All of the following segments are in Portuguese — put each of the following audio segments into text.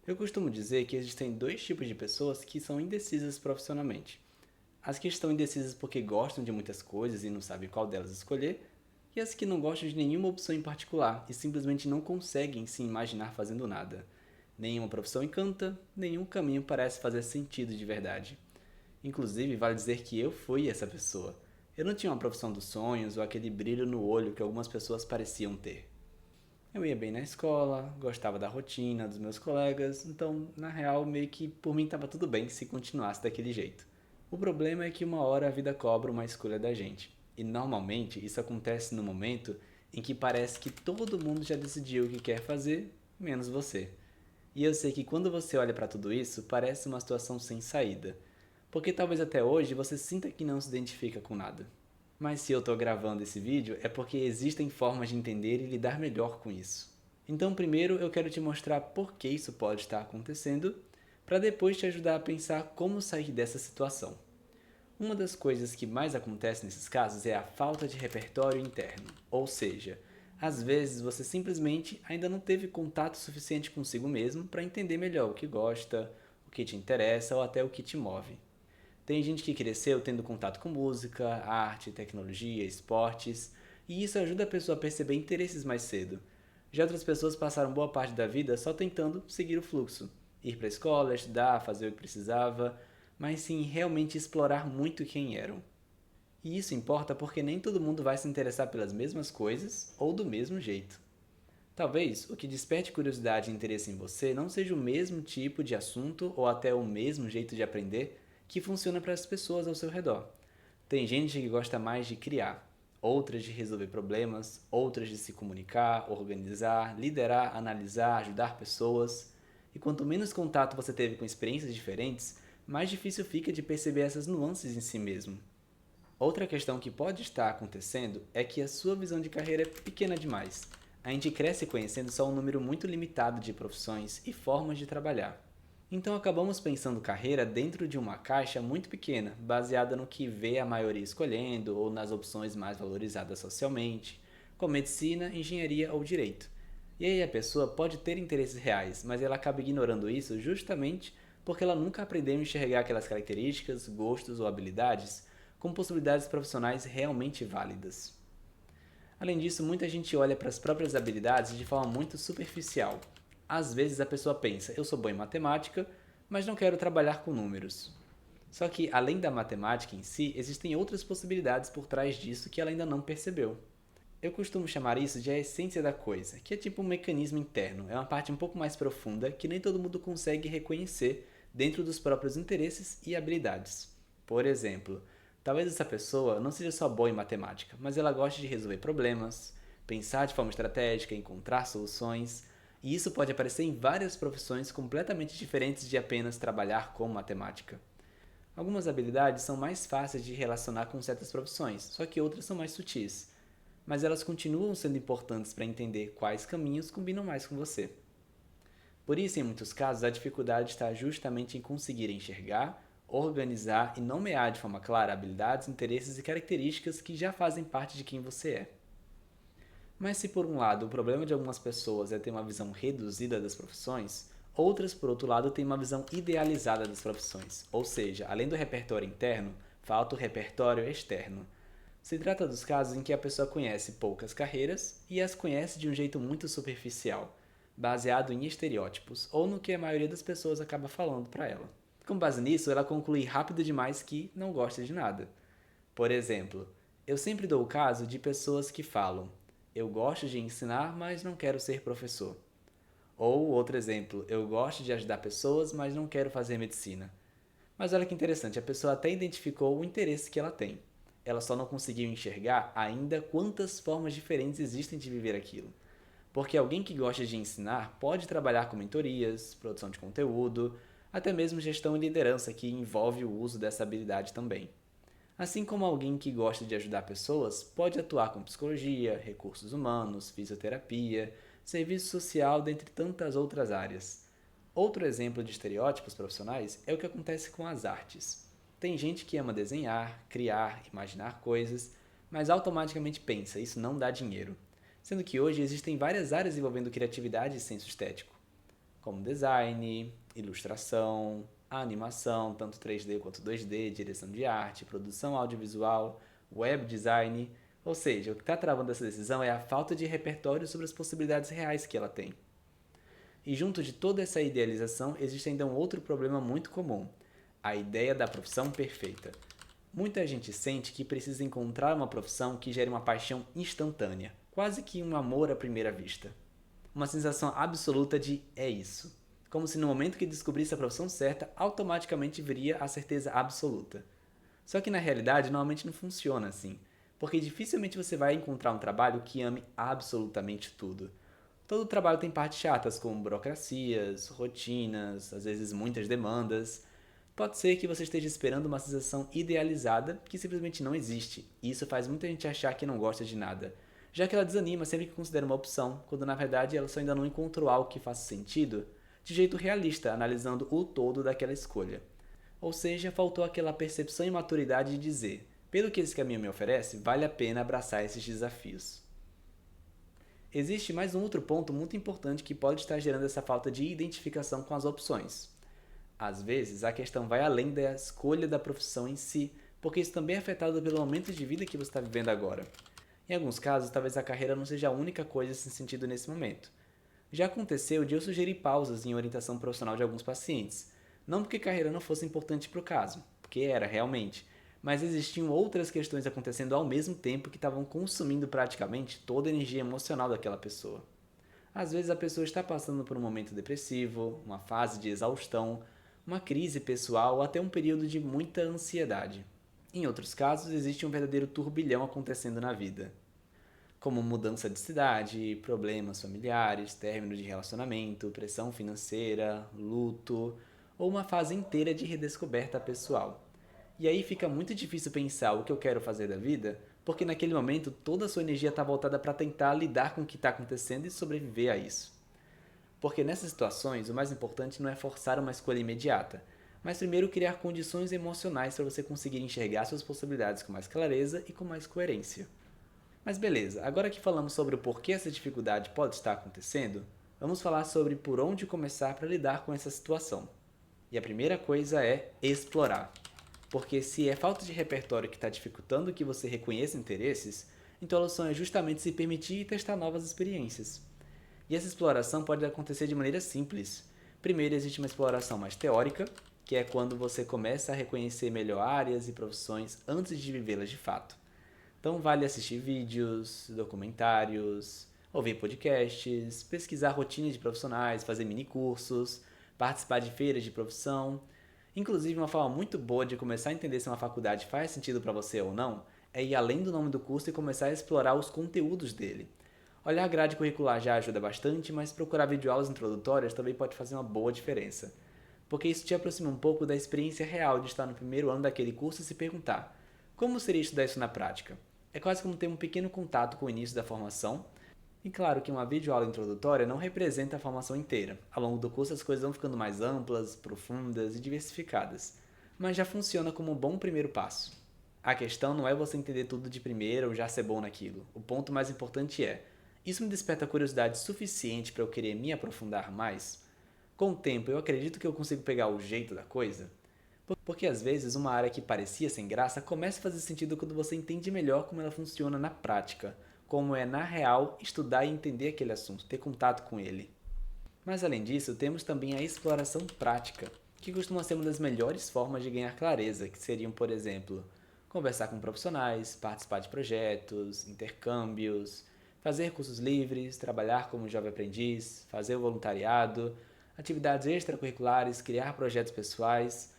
Eu costumo dizer que existem dois tipos de pessoas que são indecisas profissionalmente. As que estão indecisas porque gostam de muitas coisas e não sabem qual delas escolher, e as que não gostam de nenhuma opção em particular e simplesmente não conseguem se imaginar fazendo nada. Nenhuma profissão encanta, nenhum caminho parece fazer sentido de verdade. Inclusive, vale dizer que eu fui essa pessoa. Eu não tinha uma profissão dos sonhos ou aquele brilho no olho que algumas pessoas pareciam ter. Eu ia bem na escola, gostava da rotina dos meus colegas, então, na real, meio que por mim estava tudo bem se continuasse daquele jeito. O problema é que uma hora a vida cobra uma escolha da gente. E normalmente isso acontece no momento em que parece que todo mundo já decidiu o que quer fazer, menos você. E eu sei que quando você olha para tudo isso, parece uma situação sem saída. Porque talvez até hoje você sinta que não se identifica com nada. Mas se eu estou gravando esse vídeo é porque existem formas de entender e lidar melhor com isso. Então, primeiro eu quero te mostrar por que isso pode estar acontecendo, para depois te ajudar a pensar como sair dessa situação. Uma das coisas que mais acontece nesses casos é a falta de repertório interno, ou seja, às vezes você simplesmente ainda não teve contato suficiente consigo mesmo para entender melhor o que gosta, o que te interessa ou até o que te move. Tem gente que cresceu tendo contato com música, arte, tecnologia, esportes, e isso ajuda a pessoa a perceber interesses mais cedo. Já outras pessoas passaram boa parte da vida só tentando seguir o fluxo, ir para a escola, estudar, fazer o que precisava, mas sim realmente explorar muito quem eram. E isso importa porque nem todo mundo vai se interessar pelas mesmas coisas ou do mesmo jeito. Talvez o que desperte curiosidade e interesse em você não seja o mesmo tipo de assunto ou até o mesmo jeito de aprender que funciona para as pessoas ao seu redor. Tem gente que gosta mais de criar, outras de resolver problemas, outras de se comunicar, organizar, liderar, analisar, ajudar pessoas. E quanto menos contato você teve com experiências diferentes, mais difícil fica de perceber essas nuances em si mesmo. Outra questão que pode estar acontecendo é que a sua visão de carreira é pequena demais. A gente cresce conhecendo só um número muito limitado de profissões e formas de trabalhar. Então acabamos pensando carreira dentro de uma caixa muito pequena, baseada no que vê a maioria escolhendo ou nas opções mais valorizadas socialmente, como medicina, engenharia ou direito. E aí a pessoa pode ter interesses reais, mas ela acaba ignorando isso justamente porque ela nunca aprendeu a enxergar aquelas características, gostos ou habilidades como possibilidades profissionais realmente válidas. Além disso, muita gente olha para as próprias habilidades de forma muito superficial. Às vezes a pessoa pensa, eu sou bom em matemática, mas não quero trabalhar com números. Só que, além da matemática em si, existem outras possibilidades por trás disso que ela ainda não percebeu. Eu costumo chamar isso de a essência da coisa, que é tipo um mecanismo interno, é uma parte um pouco mais profunda que nem todo mundo consegue reconhecer dentro dos próprios interesses e habilidades. Por exemplo, talvez essa pessoa não seja só boa em matemática, mas ela goste de resolver problemas, pensar de forma estratégica, encontrar soluções, e isso pode aparecer em várias profissões completamente diferentes de apenas trabalhar com matemática. Algumas habilidades são mais fáceis de relacionar com certas profissões, só que outras são mais sutis, mas elas continuam sendo importantes para entender quais caminhos combinam mais com você. Por isso, em muitos casos, a dificuldade está justamente em conseguir enxergar, organizar e nomear de forma clara habilidades, interesses e características que já fazem parte de quem você é. Mas se por um lado o problema de algumas pessoas é ter uma visão reduzida das profissões, outras por outro lado têm uma visão idealizada das profissões, ou seja, além do repertório interno, falta o repertório externo. Se trata dos casos em que a pessoa conhece poucas carreiras e as conhece de um jeito muito superficial, baseado em estereótipos ou no que a maioria das pessoas acaba falando para ela. Com base nisso, ela conclui rápido demais que não gosta de nada. Por exemplo, eu sempre dou o caso de pessoas que falam: eu gosto de ensinar, mas não quero ser professor. Ou outro exemplo, eu gosto de ajudar pessoas, mas não quero fazer medicina. Mas olha que interessante, a pessoa até identificou o interesse que ela tem. Ela só não conseguiu enxergar ainda quantas formas diferentes existem de viver aquilo. Porque alguém que gosta de ensinar pode trabalhar com mentorias, produção de conteúdo, até mesmo gestão e liderança, que envolve o uso dessa habilidade também. Assim como alguém que gosta de ajudar pessoas pode atuar com psicologia, recursos humanos, fisioterapia, serviço social, dentre tantas outras áreas. Outro exemplo de estereótipos profissionais é o que acontece com as artes. Tem gente que ama desenhar, criar, imaginar coisas, mas automaticamente pensa, isso não dá dinheiro. Sendo que hoje existem várias áreas envolvendo criatividade e senso estético. como design, ilustração, animação, tanto 3D quanto 2D, direção de arte, produção audiovisual, web design. Ou seja, o que está travando essa decisão é a falta de repertório sobre as possibilidades reais que ela tem. E junto de toda essa idealização, existe ainda um outro problema muito comum: a ideia da profissão perfeita. Muita gente sente que precisa encontrar uma profissão que gere uma paixão instantânea, quase que um amor à primeira vista. Uma sensação absoluta de é isso. Como se no momento que descobrisse a profissão certa, automaticamente viria a certeza absoluta. Só que na realidade normalmente não funciona assim, porque dificilmente você vai encontrar um trabalho que ame absolutamente tudo. Todo trabalho tem partes chatas, como burocracias, rotinas, às vezes muitas demandas. Pode ser que você esteja esperando uma sensação idealizada que simplesmente não existe, e isso faz muita gente achar que não gosta de nada, já que ela desanima sempre que considera uma opção, quando na verdade ela só ainda não encontrou algo que faça sentido de jeito realista, analisando o todo daquela escolha. Ou seja, faltou aquela percepção e maturidade de dizer: pelo que esse caminho me oferece, vale a pena abraçar esses desafios. Existe mais um outro ponto muito importante que pode estar gerando essa falta de identificação com as opções. Às vezes, a questão vai além da escolha da profissão em si, porque isso também é afetado pelo momento de vida que você está vivendo agora. Em alguns casos, talvez a carreira não seja a única coisa sem sentido nesse momento. Já aconteceu de eu sugerir pausas em orientação profissional de alguns pacientes, não porque carreira não fosse importante para o caso, porque era realmente, mas existiam outras questões acontecendo ao mesmo tempo que estavam consumindo praticamente toda a energia emocional daquela pessoa. Às vezes a pessoa está passando por um momento depressivo, uma fase de exaustão, uma crise pessoal ou até um período de muita ansiedade. Em outros casos, existe um verdadeiro turbilhão acontecendo na vida, como mudança de cidade, problemas familiares, término de relacionamento, pressão financeira, luto ou uma fase inteira de redescoberta pessoal. E aí fica muito difícil pensar o que eu quero fazer da vida, porque naquele momento toda a sua energia está voltada para tentar lidar com o que está acontecendo e sobreviver a isso. Porque nessas situações, o mais importante não é forçar uma escolha imediata, mas primeiro criar condições emocionais para você conseguir enxergar suas possibilidades com mais clareza e com mais coerência. Mas beleza, agora que falamos sobre o porquê essa dificuldade pode estar acontecendo, vamos falar sobre por onde começar para lidar com essa situação. E a primeira coisa é explorar. Porque se é falta de repertório que está dificultando que você reconheça interesses, então a solução é justamente se permitir e testar novas experiências. E essa exploração pode acontecer de maneira simples. Primeiro, existe uma exploração mais teórica, que é quando você começa a reconhecer melhor áreas e profissões antes de vivê-las de fato. Então, vale assistir vídeos, documentários, ouvir podcasts, pesquisar rotinas de profissionais, fazer mini cursos, participar de feiras de profissão. Inclusive, uma forma muito boa de começar a entender se uma faculdade faz sentido para você ou não é ir além do nome do curso e começar a explorar os conteúdos dele. Olhar a grade curricular já ajuda bastante, mas procurar videoaulas introdutórias também pode fazer uma boa diferença. Porque isso te aproxima um pouco da experiência real de estar no primeiro ano daquele curso e se perguntar: como seria estudar isso na prática? É quase como ter um pequeno contato com o início da formação. E claro que uma videoaula introdutória não representa a formação inteira. Ao longo do curso as coisas vão ficando mais amplas, profundas e diversificadas, mas já funciona como um bom primeiro passo. A questão não é você entender tudo de primeira ou já ser bom naquilo. O ponto mais importante é: isso me desperta curiosidade suficiente para eu querer me aprofundar mais? Com o tempo, eu acredito que eu consigo pegar o jeito da coisa? Porque às vezes uma área que parecia sem graça começa a fazer sentido quando você entende melhor como ela funciona na prática, como é na real estudar e entender aquele assunto, ter contato com ele. Mas além disso, temos também a exploração prática, que costuma ser uma das melhores formas de ganhar clareza, que seriam, por exemplo, conversar com profissionais, participar de projetos, intercâmbios, fazer cursos livres, trabalhar como jovem aprendiz, fazer voluntariado, atividades extracurriculares, criar projetos pessoais.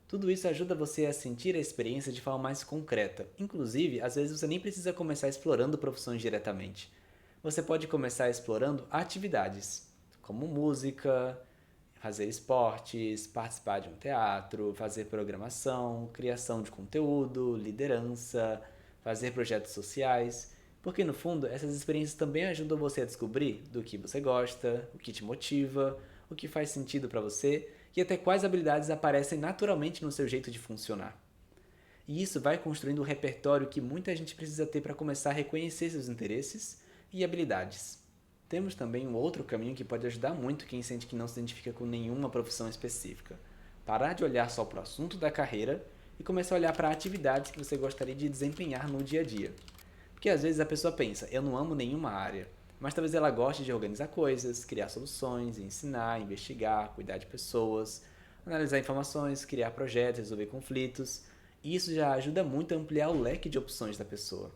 Tudo isso ajuda você a sentir a experiência de forma mais concreta. Inclusive, às vezes você nem precisa começar explorando profissões diretamente. Você pode começar explorando atividades, como música, fazer esportes, participar de um teatro, fazer programação, criação de conteúdo, liderança, fazer projetos sociais, porque no fundo essas experiências também ajudam você a descobrir do que você gosta, o que te motiva, o que faz sentido para você e até quais habilidades aparecem naturalmente no seu jeito de funcionar. E isso vai construindo um repertório que muita gente precisa ter para começar a reconhecer seus interesses e habilidades. Temos também um outro caminho que pode ajudar muito quem sente que não se identifica com nenhuma profissão específica. Parar de olhar só para o assunto da carreira e começar a olhar para atividades que você gostaria de desempenhar no dia a dia. Porque às vezes a pessoa pensa, eu não amo nenhuma área, mas talvez ela goste de organizar coisas, criar soluções, ensinar, investigar, cuidar de pessoas, analisar informações, criar projetos, resolver conflitos. E isso já ajuda muito a ampliar o leque de opções da pessoa.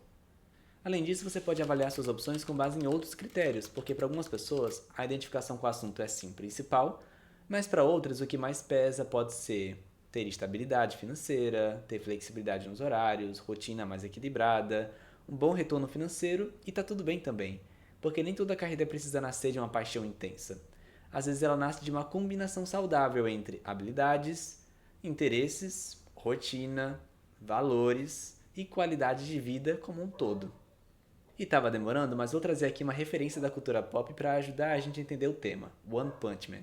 Além disso, você pode avaliar suas opções com base em outros critérios, porque para algumas pessoas a identificação com o assunto é sim principal, mas para outras o que mais pesa pode ser ter estabilidade financeira, ter flexibilidade nos horários, rotina mais equilibrada, um bom retorno financeiro e tá tudo bem também, porque nem toda carreira precisa nascer de uma paixão intensa. Às vezes ela nasce de uma combinação saudável entre habilidades, interesses, rotina, valores e qualidade de vida como um todo. E tava demorando, mas vou trazer aqui uma referência da cultura pop para ajudar a gente a entender o tema: One Punch Man.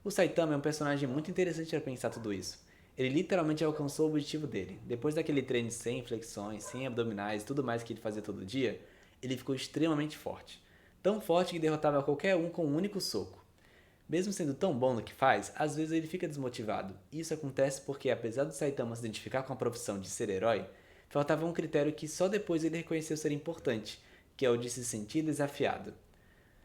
O Saitama é um personagem muito interessante para pensar tudo isso. Ele literalmente alcançou o objetivo dele. Depois daquele treino sem flexões, sem abdominais e tudo mais que ele fazia todo dia, ele ficou extremamente forte. Tão forte que derrotava qualquer um com um único soco. Mesmo sendo tão bom no que faz, às vezes ele fica desmotivado. Isso acontece porque, apesar do Saitama se identificar com a profissão de ser herói, faltava um critério que só depois ele reconheceu ser importante, que é o de se sentir desafiado.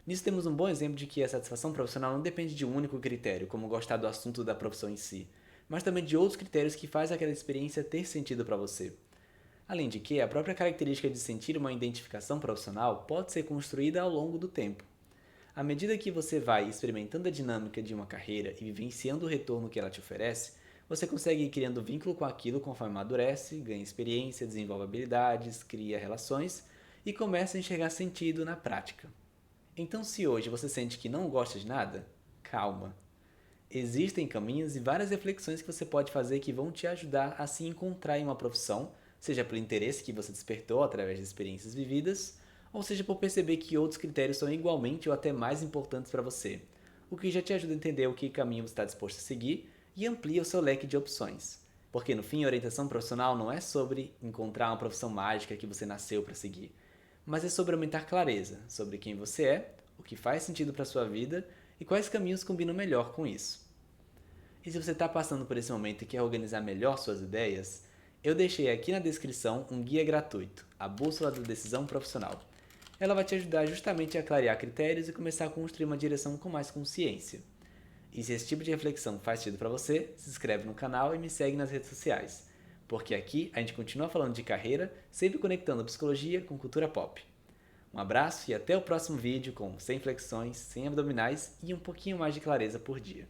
Nisso temos um bom exemplo de que a satisfação profissional não depende de um único critério, como gostar do assunto da profissão em si, mas também de outros critérios que fazem aquela experiência ter sentido para você. Além de que, a própria característica de sentir uma identificação profissional pode ser construída ao longo do tempo. À medida que você vai experimentando a dinâmica de uma carreira e vivenciando o retorno que ela te oferece, você consegue ir criando vínculo com aquilo conforme amadurece, ganha experiência, desenvolve habilidades, cria relações e começa a enxergar sentido na prática. Então, se hoje você sente que não gosta de nada, calma. Existem caminhos e várias reflexões que você pode fazer que vão te ajudar a se encontrar em uma profissão, seja pelo interesse que você despertou através de experiências vividas, ou seja por perceber que outros critérios são igualmente ou até mais importantes para você, o que já te ajuda a entender o que caminho você está disposto a seguir e amplia o seu leque de opções. Porque no fim, a orientação profissional não é sobre encontrar uma profissão mágica que você nasceu para seguir, mas é sobre aumentar clareza sobre quem você é, o que faz sentido para sua vida e quais caminhos combinam melhor com isso. E se você está passando por esse momento e quer organizar melhor suas ideias, eu deixei aqui na descrição um guia gratuito, a Bússola da Decisão Profissional. Ela vai te ajudar justamente a clarear critérios e começar a construir uma direção com mais consciência. E se esse tipo de reflexão faz sentido para você, se inscreve no canal e me segue nas redes sociais, porque aqui a gente continua falando de carreira, sempre conectando psicologia com cultura pop. Um abraço e até o próximo vídeo com 100 flexões, 100 abdominais e um pouquinho mais de clareza por dia.